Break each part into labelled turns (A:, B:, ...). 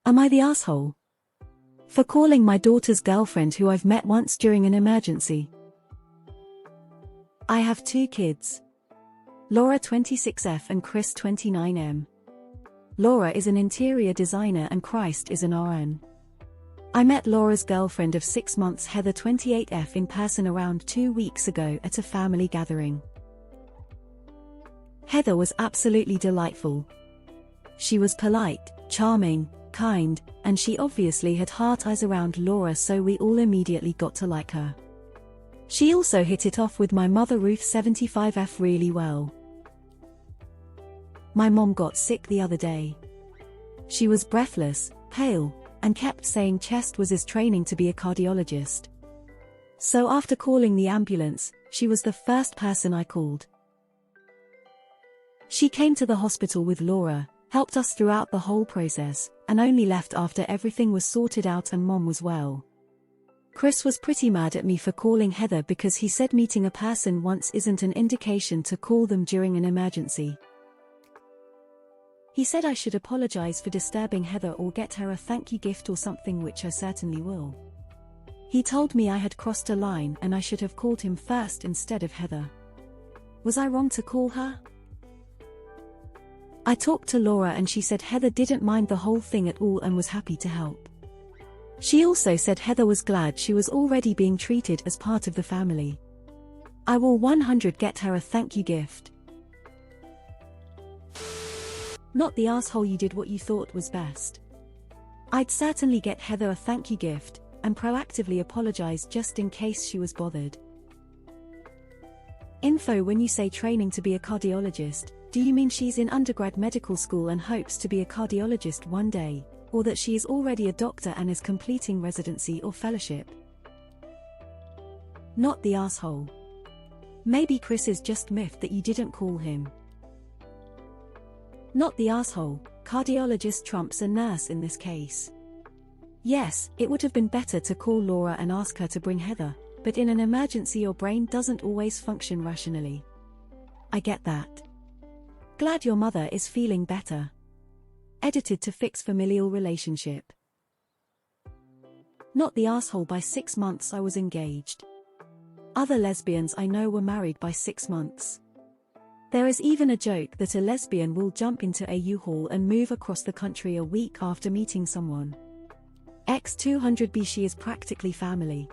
A: Am I the asshole for calling my daughter's girlfriend who I've met once during an emergency? I have 2 kids. Laura 26F and Chris 29M. Laura is an interior designer and Christ is an RN. I met Laura's girlfriend of 6 months Heather 28F in person around 2 weeks ago at a family gathering. Heather was absolutely delightful. She was polite, charming, kind, and she obviously had heart eyes around Laura, so we all immediately got to like her. She also hit it off with my mother Ruth 75F really well. My mom got sick the other day. She was breathless, pale, and kept saying chest was his training to be a cardiologist. So after calling the ambulance, she was the first person I called. She came to the hospital with Laura, helped us throughout the whole process, and only left after everything was sorted out and Mom was well. Chris was pretty mad at me for calling Heather because he said meeting a person once isn't an indication to call them during an emergency. He said I should apologize for disturbing Heather or get her a thank you gift or something, which I certainly will. He told me I had crossed a line and I should have called him first instead of Heather. Was I wrong to call her? I talked to Laura and she said Heather didn't mind the whole thing at all and was happy to help. She also said Heather was glad she was already being treated as part of the family. I will 100% get her a thank you gift. Not the asshole, you did what you thought was best. I'd certainly get Heather a thank you gift, and proactively apologize just in case she was bothered. Info: when you say training to be a cardiologist, do you mean she's in undergrad medical school and hopes to be a cardiologist one day, or that she is already a doctor and is completing residency or fellowship? Not the asshole. Maybe Chris is just miffed that you didn't call him. Not the asshole, cardiologist trumps a nurse in this case. Yes, it would have been better to call Laura and ask her to bring Heather, but in an emergency your brain doesn't always function rationally. I get that. Glad your mother is feeling better. Edited to fix familial relationship. Not the asshole, by 6 months I was engaged. Other lesbians I know were married by 6 months. There is even a joke that a lesbian will jump into a U-Haul and move across the country a week after meeting someone. X200B, she is practically family.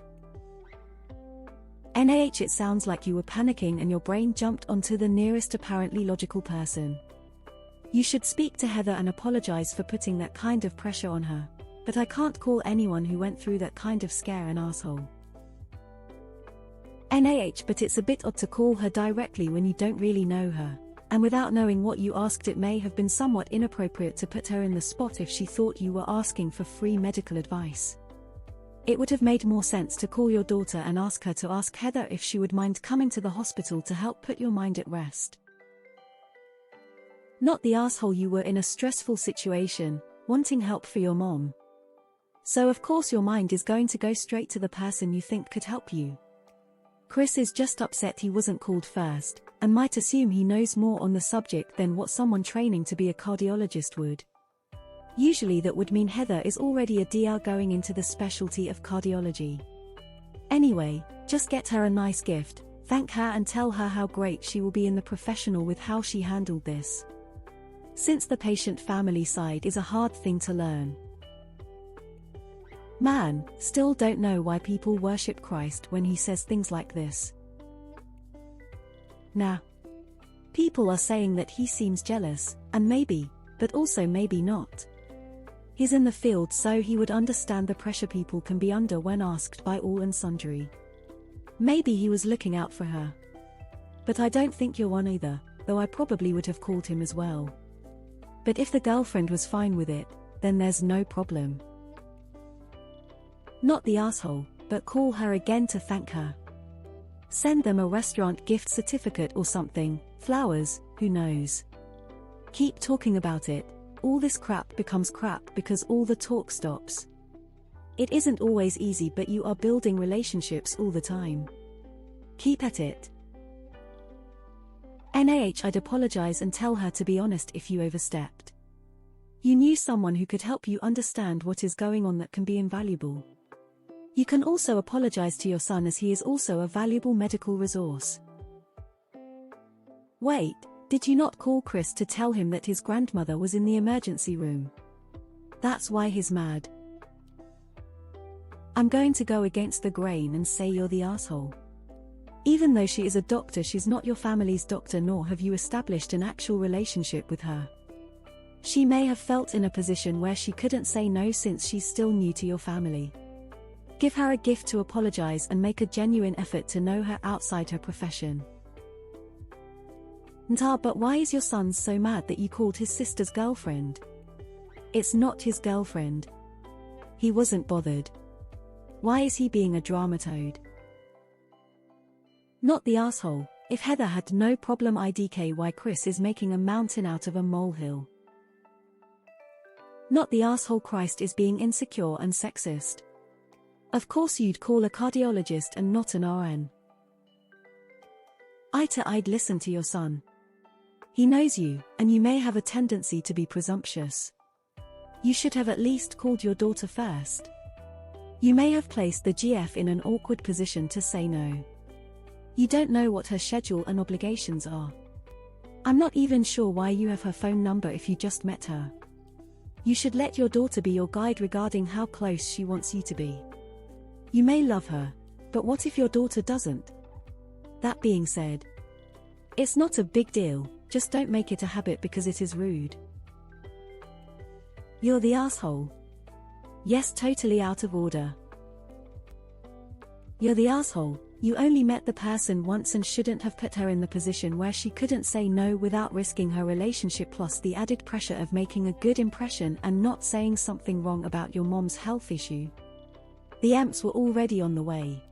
A: NaH, it sounds like you were panicking and your brain jumped onto the nearest apparently logical person. You should speak to Heather and apologize for putting that kind of pressure on her, but I can't call anyone who went through that kind of scare an asshole. NaH, but it's a bit odd to call her directly when you don't really know her, and without knowing what you asked. It may have been somewhat inappropriate to put her in the spot if she thought you were asking for free medical advice. It would have made more sense to call your daughter and ask her to ask Heather if she would mind coming to the hospital to help put your mind at rest. Not the asshole, you were in a stressful situation, wanting help for your mom. So of course your mind is going to go straight to the person you think could help you. Chris is just upset he wasn't called first, and might assume he knows more on the subject than what someone training to be a cardiologist would. Usually that would mean Heather is already a DR going into the specialty of cardiology. Anyway, just get her a nice gift, thank her and tell her how great she will be in the professional with how she handled this. Since the patient family side is a hard thing to learn. Man, still don't know why people worship Christ when he says things like this. Nah. People are saying that he seems jealous, and maybe, but also maybe not. He's in the field, so he would understand the pressure people can be under when asked by all and sundry. Maybe he was looking out for her. But I don't think you're one either, though I probably would have called him as well. But if the girlfriend was fine with it, then there's no problem. Not the asshole, but call her again to thank her. Send them a restaurant gift certificate or something, flowers, who knows. Keep talking about it. All this crap becomes crap because all the talk stops. It isn't always easy, but you are building relationships all the time. Keep at it. NaH, I'd apologize and tell her to be honest if you overstepped. You knew someone who could help you understand what is going on that can be invaluable. You can also apologize to your son as he is also a valuable medical resource. Wait, did you not call Chris to tell him that his grandmother was in the emergency room? That's why he's mad. I'm going to go against the grain and say you're the asshole. Even though she is a doctor, she's not your family's doctor, nor have you established an actual relationship with her. She may have felt in a position where she couldn't say no since she's still new to your family. Give her a gift to apologize and make a genuine effort to know her outside her profession. But why is your son so mad that you called his sister's girlfriend? It's not his girlfriend. He wasn't bothered. Why is he being a drama toad? Not the asshole. If Heather had no problem IDK, why Chris is making a mountain out of a molehill. Not the asshole. Christ is being insecure and sexist. Of course you'd call a cardiologist and not an RN. AITA, I'd listen to your son. He knows you, and you may have a tendency to be presumptuous. You should have at least called your daughter first. You may have placed the GF in an awkward position to say no. You don't know what her schedule and obligations are. I'm not even sure why you have her phone number if you just met her. You should let your daughter be your guide regarding how close she wants you to be. You may love her, but what if your daughter doesn't? That being said, it's not a big deal, just don't make it a habit because it is rude. You're the asshole. Yes, totally out of order. You're the asshole. You only met the person once and shouldn't have put her in the position where she couldn't say no without risking her relationship, plus the added pressure of making a good impression and not saying something wrong about your mom's health issue. The amps were already on the way.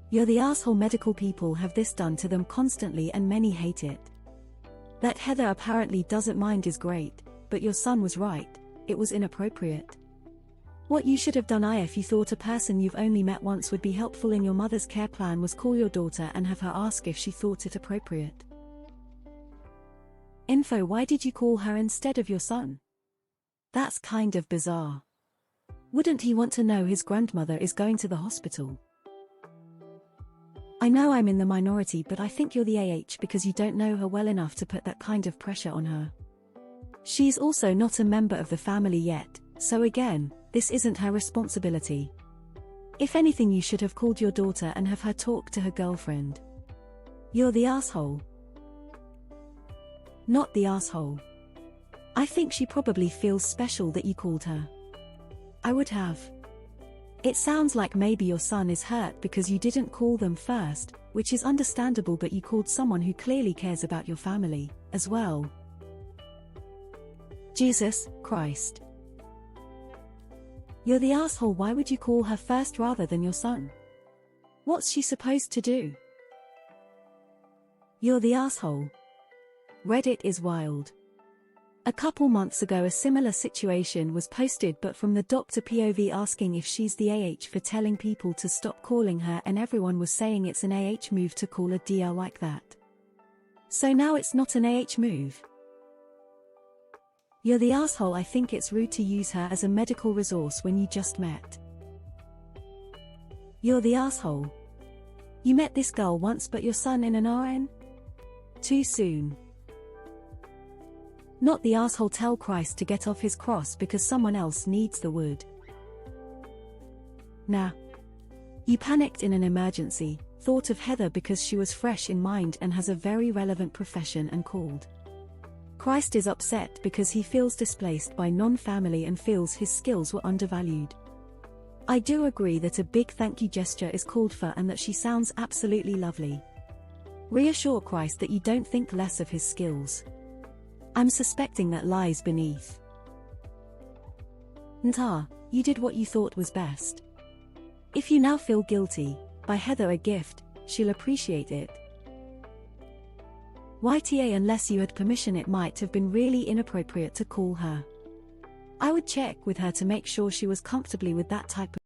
A: You're the asshole. Medical people have this done to them constantly and many hate it. That Heather apparently doesn't mind is great, but your son was right, it was inappropriate. What you should have done if you thought a person you've only met once would be helpful in your mother's care plan was call your daughter and have her ask if she thought it appropriate. Info: why did you call her instead of your son? That's kind of bizarre. Wouldn't he want to know his grandmother is going to the hospital? I know I'm in the minority, but I think you're the AH because you don't know her well enough to put that kind of pressure on her. She's also not a member of the family yet, so again, this isn't her responsibility. If anything, you should have called your daughter and have her talk to her girlfriend. You're the asshole. Not the asshole. I think she probably feels special that you called her. I would have. It sounds like maybe your son is hurt because you didn't call them first, which is understandable, but you called someone who clearly cares about your family, as well. Jesus Christ. You're the asshole. Why would you call her first rather than your son? What's she supposed to do? You're the asshole. Reddit is wild. A couple months ago a similar situation was posted, but from the doctor POV, asking if she's the AH for telling people to stop calling her, and everyone was saying it's an AH move to call a DR like that. So now it's not an AH move. You're the asshole. I think it's rude to use her as a medical resource when you just met. You're the asshole. You met this girl once, but your son in an RN? Too soon. Not the asshole. Tell Christ to get off his cross because someone else needs the wood. Nah. You panicked in an emergency, thought of Heather because she was fresh in mind and has a very relevant profession, and called. Christ is upset because he feels displaced by non-family and feels his skills were undervalued. I do agree that a big thank you gesture is called for and that she sounds absolutely lovely. Reassure Christ that you don't think less of his skills. I'm suspecting that lies beneath. You did what you thought was best. If you now feel guilty, buy Heather a gift, she'll appreciate it. YTA, unless you had permission, it might have been really inappropriate to call her. I would check with her to make sure she was comfortably with that type of